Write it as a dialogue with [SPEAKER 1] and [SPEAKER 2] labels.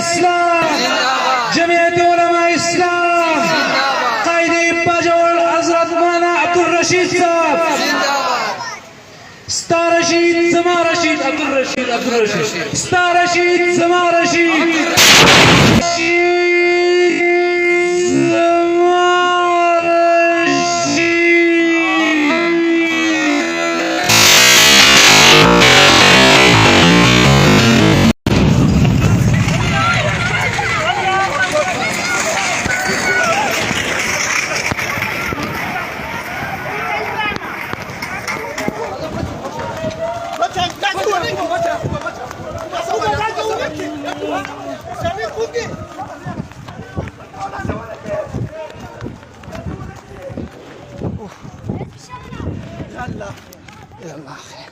[SPEAKER 1] اسلام، جمعية علماء اسلام، قائد باجوڑ حضرت مولانا عبدالرشید صاحب، ستا رشید زما رشید عبدالرشید ستا رشید زما رشید
[SPEAKER 2] يلا